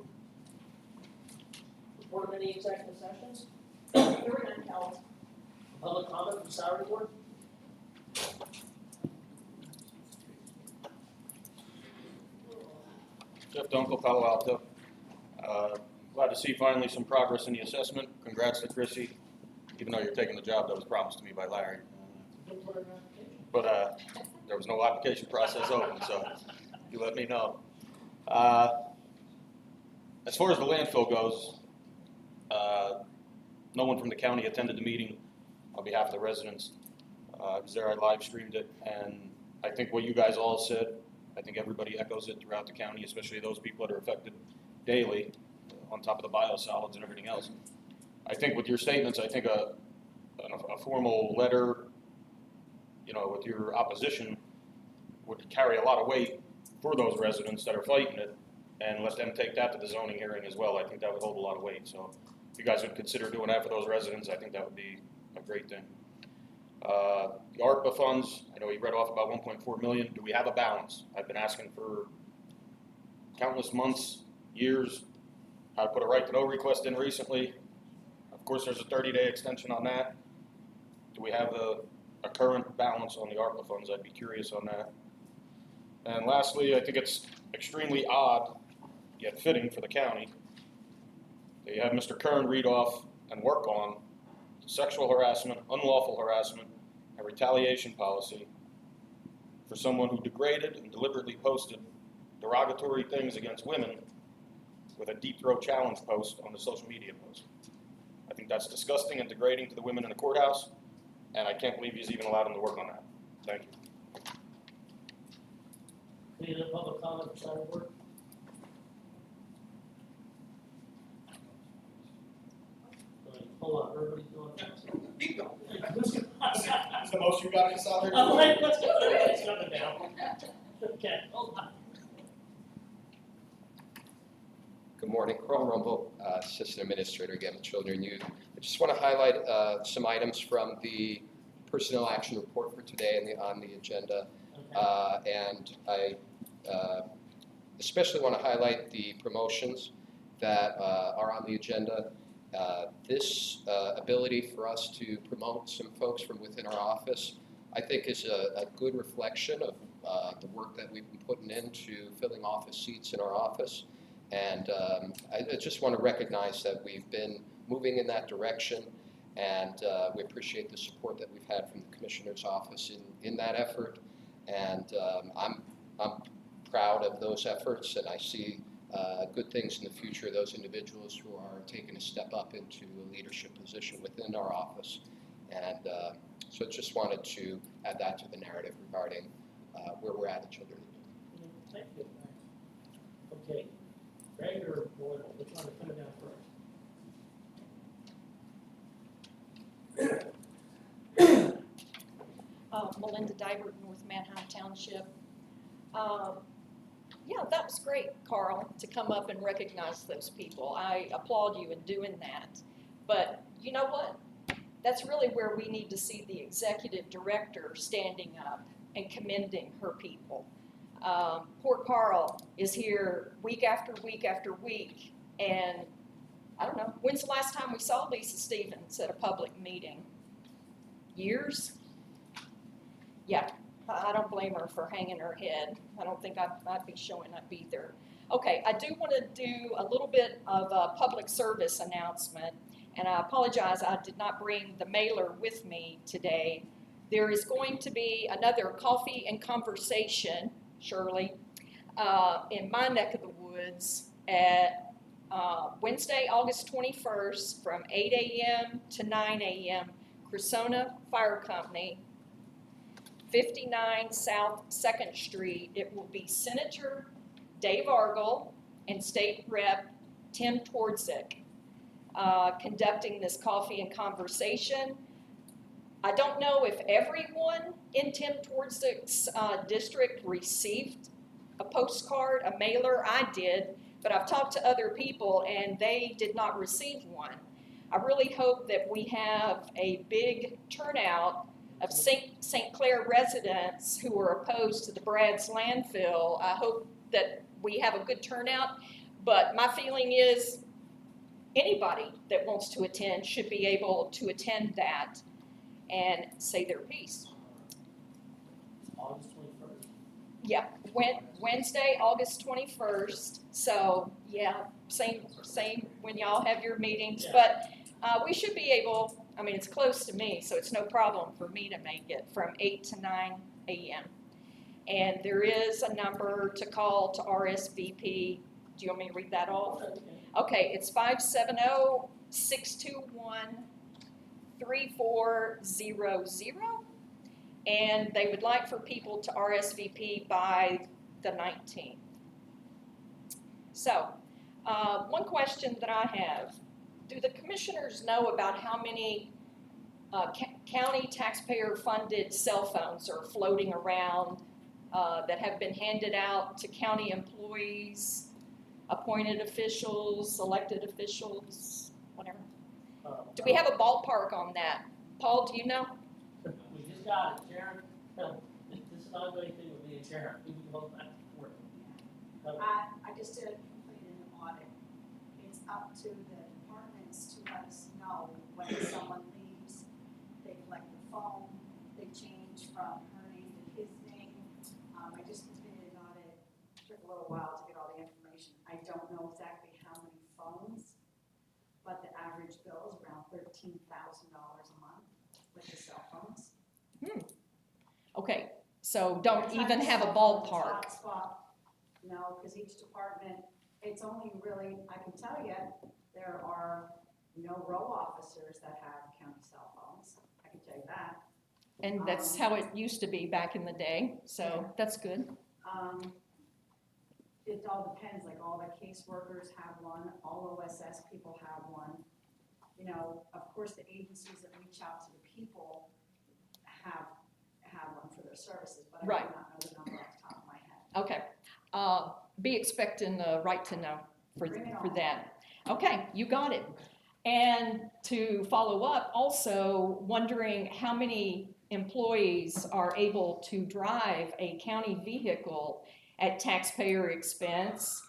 Report of any executive sessions? Hearing none, Cal. Public comment from salary board? Jeff Dunkel, Palo Alto. Glad to see finally some progress in the assessment. Congrats to Chrissy, even though you're taking the job that was promised to me by Larry. But there was no application process open, so you let me know. As far as the landfill goes, no one from the county attended the meeting on behalf of the residents. I was there, I live streamed it, and I think what you guys all said, I think everybody echoes it throughout the county, especially those people that are affected daily, on top of the biosolids and everything else. I think with your statements, I think a formal letter, you know, with your opposition would carry a lot of weight for those residents that are fighting it, and let them take that to the zoning hearing as well. I think that would hold a lot of weight. So if you guys would consider doing that for those residents, I think that would be a great thing. The ARPA funds, I know you read off about 1.4 million. Do we have a balance? I've been asking for countless months, years. I put a right to know request in recently. Of course, there's a 30-day extension on that. Do we have a current balance on the ARPA funds? I'd be curious on that. And lastly, I think it's extremely odd, yet fitting for the county. They have Mr. Kern read off and work on the sexual harassment, unlawful harassment, and retaliation policy for someone who degraded and deliberately posted derogatory things against women with a deep throat challenge post on the social media post. I think that's disgusting and degrading to the women in the courthouse, and I can't believe he's even allowed him to work on that. Thank you. Any other public comment from salary board? Hold on, everybody's doing that. That's the most you got in salary? Oh, wait, let's go. It's coming down. Okay, hold on. Good morning, Carl Rumble, Assistant Administrator again at Children and Youth. I just want to highlight some items from the Personnel Action Report for today on the agenda. And I especially want to highlight the promotions that are on the agenda. This ability for us to promote some folks from within our office, I think is a good reflection of the work that we've been putting into filling office seats in our office. And I just want to recognize that we've been moving in that direction, and we appreciate the support that we've had from the Commissioner's office in that effort. And I'm proud of those efforts, and I see good things in the future, those individuals who are taking a step up into a leadership position within our office. And so I just wanted to add that to the narrative regarding where we're at Children. Thank you. Okay. Greg or Boyle, which one to put it down first? Melinda Dibert, North Manheim Township. Yeah, that was great, Carl, to come up and recognize those people. I applaud you in doing that. But you know what? That's really where we need to see the executive director standing up and commending her people. Poor Carl is here week after week after week, and I don't know, when's the last time we saw Lisa Stevens at a public meeting? Years? Yeah, I don't blame her for hanging her head. I don't think I'd be showing up either. Okay, I do want to do a little bit of a public service announcement, and I apologize, I did not bring the mailer with me today. There is going to be another coffee and conversation, Shirley, in my neck of the woods at Wednesday, August 21st from 8 a.m. to 9 a.m. Cressona Fire Company, 59 South 2nd Street. It will be Senator Dave Argel and State Rep Tim Twardzik. conducting this coffee and conversation. I don't know if everyone in Tim Twardsick's district received a postcard, a mailer. I did, but I've talked to other people and they did not receive one. I really hope that we have a big turnout of St. Clair residents who are opposed to the Brad's landfill. I hope that we have a good turnout, but my feeling is anybody that wants to attend should be able to attend that and say their piece. August 21st. Yeah, Wednesday, August 21st. So yeah, same when y'all have your meetings. Yeah. But we should be able. I mean, it's close to me, so it's no problem for me to make it from 8 to 9 a.m. And there is a number to call to RSVP. Do you want me to read that off? Okay, it's 570-621-3400. And they would like for people to RSVP by the 19th. So, one question that I have, do the commissioners know about how many county taxpayer-funded cell phones are floating around that have been handed out to county employees, appointed officials, elected officials, whatever? Do we have a ballpark on that? Paul, do you know? We just got it, Sharon. This is not anything with me and Sharon. We can go back to work. I just did complete an audit. It's up to the departments to let us know when someone leaves. They collect the phone, they change from her name to his name. I just completed an audit. Took a little while to get all the information. I don't know exactly how many phones, but the average bill is around $13,000 a month with the cell phones. Okay, so don't It's even not have a the ballpark. hotspot. No, because each department, it's only really, I can tell you, there are no row officers that have county cell phones. I can tell you that. And that's how it used to be back in the day, so that's good. It all depends, like all the caseworkers have one, all OSS people have one. You know, of course, the agencies that reach out to the people have one for their services, but I do Right. not know the number off the top of my head. Okay, be expecting the right to know for that. Okay, you got it. And to follow up, also wondering how many employees are able to drive a county vehicle at taxpayer expense.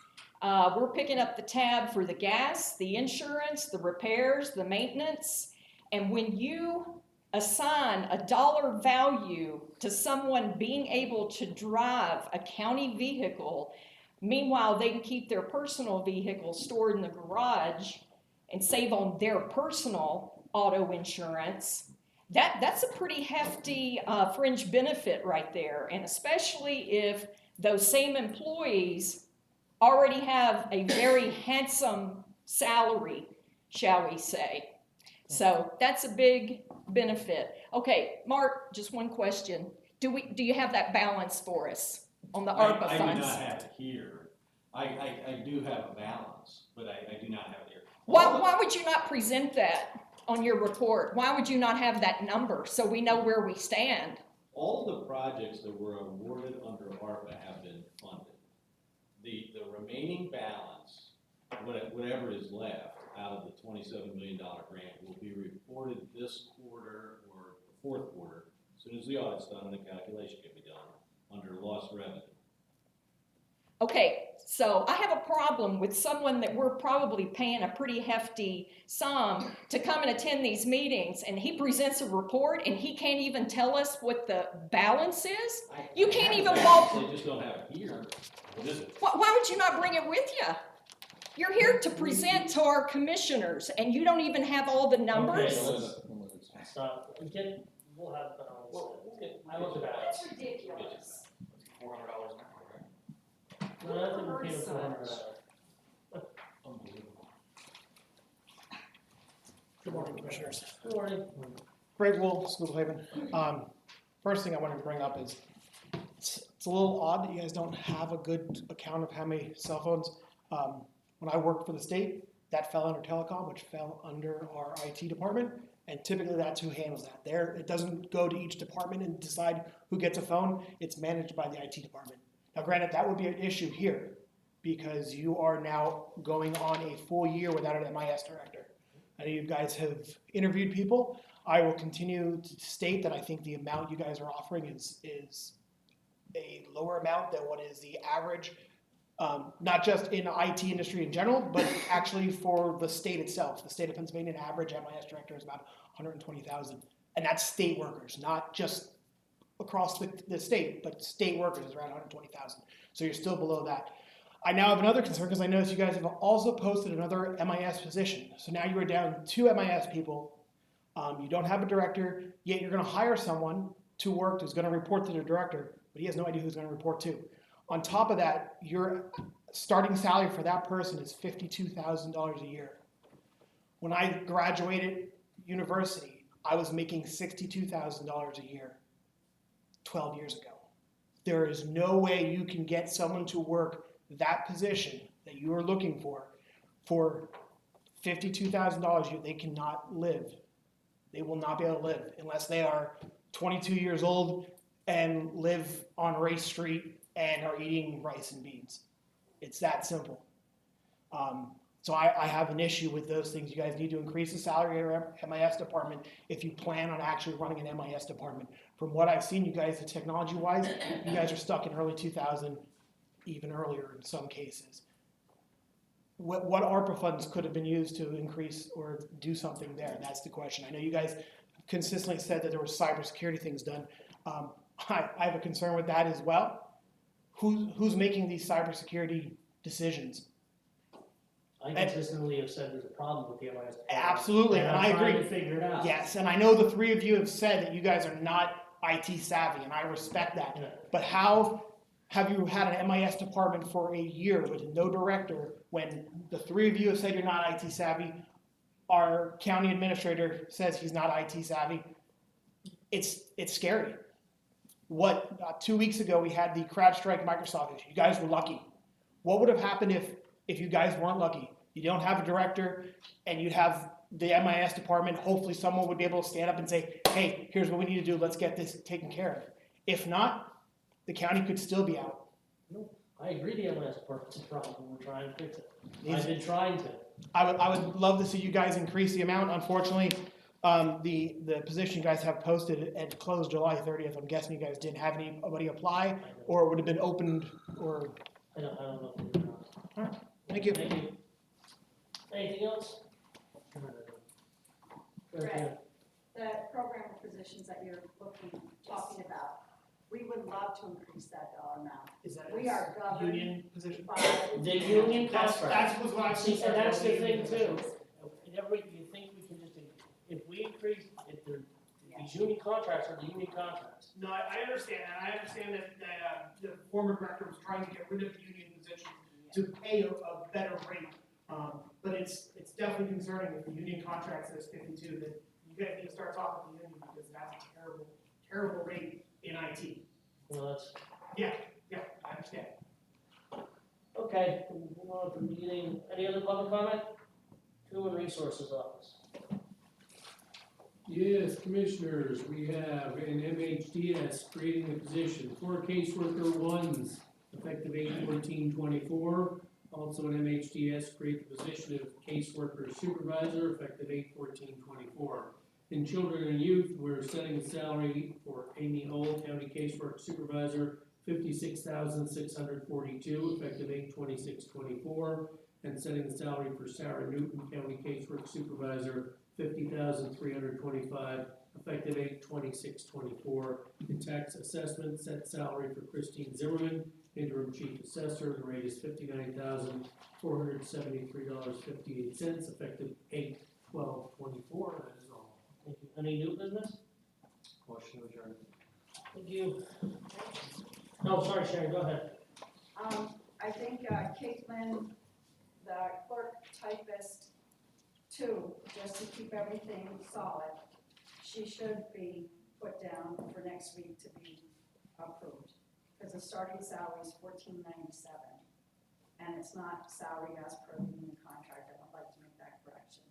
We're picking up the tab for the gas, the insurance, the repairs, the maintenance, and when you assign a dollar value to someone being able to drive a county vehicle, meanwhile they can keep their personal vehicle stored in the garage and save on their personal auto insurance, that's a pretty hefty fringe benefit right there. And especially if those same employees already have a very handsome salary, shall we say. So that's a big benefit. Okay, Mark, just one question. Do you have that balance for us on the ARPA funds? I do not have it here. I do have a balance, but I do not have it here. Why would you not present that on your report? Why would you not have that number so we know where we stand? All the projects that were awarded under ARPA have been funded. The remaining balance, whatever is left out of the $27 million grant, will be reported this quarter or the fourth quarter, as soon as the audit's done and the calculation can be done, under lost revenue. Okay, so I have a problem with someone that we're probably paying a pretty hefty sum to come and attend these meetings, and he presents a report and he can't even tell us what the balance is? You can't even walk. They just don't have it here. What is it? Why would you not bring it with you? You're here to present to our commissioners, and you don't even have all the numbers? Okay, stop. We'll have the balance. I look at that. That's ridiculous. $400 an hour, right? No, I think we can't afford that. Good morning, Commissioners. Good morning. Greg Wool, School Haven. First thing I wanted to bring up is it's a little odd that you guys don't have a good account of how many cell phones. When I worked for the state, that fell under telecom, which fell under our IT department, and typically that's who handles that. There, it doesn't go to each department and decide who gets a phone, it's managed by the IT department. Now granted, that would be an issue here, because you are now going on a full year without an MIS director. I know you guys have interviewed people. I will continue to state that I think the amount you guys are offering is a lower amount than what is the average, not just in the IT industry in general, but actually for the state itself. The state of Pennsylvania, an average MIS director is about $120,000, and that's state workers, not just across the state, but state workers is around $120,000. So you're still below that. I now have another concern because I noticed you guys have also posted another MIS position. So now you are down 2 MIS people. You don't have a director, yet you're going to hire someone to work who's going to report to the director, but he has no idea who's going to report to. On top of that, your starting salary for that person is $52,000 a year. When I graduated university, I was making $62,000 a year 12 years ago. There is no way you can get someone to work that position that you are looking for $52,000 a year. They cannot live. They will not be able to live unless they are 22 years old and live on Race Street and are eating rice and beans. It's that simple. So I have an issue with those things. You guys need to increase the salary of your MIS department if you plan on actually running an MIS department. From what I've seen, you guys, technology-wise, you guys are stuck in early 2000, even earlier in some cases. What ARPA funds could have been used to increase or do something there? That's the question. I know you guys consistently said that there were cybersecurity things done. I have a concern with that as well. Who's making these cybersecurity decisions? I consistently have said there's a problem with the MIS. Absolutely, and I agree. I'm trying to figure it out. Yes, and I know the 3 of you have said that you guys are not IT savvy, and I respect that. Yeah. But how have you had an MIS department for a year with no director when the 3 of you have said you're not IT savvy? Our county administrator says he's not IT savvy. It's scary. 2 weeks ago we had the CrowdStrike Microsoft issue. You guys were lucky. What would have happened if you guys weren't lucky? You don't have a director, and you'd have the MIS department. Hopefully someone would be able to stand up and say, hey, here's what we need to do. Let's get this taken care of. If not, the county could still be out. No, I agree the MIS department's a problem. We're trying to fix it. I've been trying to. I would love to see you guys increase the amount. Unfortunately, the position you guys have posted and closed July 30th. I'm guessing you guys didn't have anybody apply, or it would have been opened, or. I don't know. All right. Thank you. Thank you. Anything else? Greg, the program positions that you're talking about, we would love to increase that dollar amount. Is that We are governed union position? by The union contract. That's what I've seen. See, and that's the thing too. Whenever you think we can just, if we increase, if these union contracts are the union contracts. No, I understand that. I understand that the former director was trying to get rid of the union position to pay a better rate. But it's definitely concerning if the union contract says 52, that you guys need to start talking to the union, because that's a terrible rate in IT. Well, that's. Yeah, I understand. Okay, we'll move on to the meeting. Any other public comment? Human Resources Office. Yes, Commissioners, we have an MHDS creating the position for caseworker ones, effective 8/14/24. Also an MHDS create the position of caseworker supervisor, effective 8/14/24. In children and youth, we're setting the salary for Amy Hull, county casework supervisor, $56,642, effective 8/26/24. And setting the salary for Sarah Newton, county casework supervisor, $50,325, effective 8/26/24. In tax assessment, set salary for Christine Zimmerman, interim chief assessor, the rate is $59,473.58, effective 8/12/24. That is all. Thank you. Any new business? Motion adjourned. Thank you. No, sorry, Sharon, go ahead. I think Caitlin, the clerk typist, too, just to keep everything solid, she should be put down for next week to be approved. Because the starting salary is $14.97, and it's not salary as per the union contract, and I'd like to make that correction.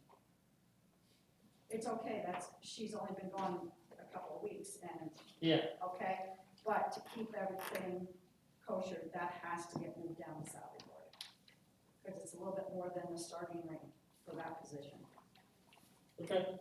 It's okay, she's only been gone a couple of weeks, and, Yeah, okay, but to keep everything kosher, that has to get moved down the salary board. Because it's a little bit more than the starting rate for that position. okay.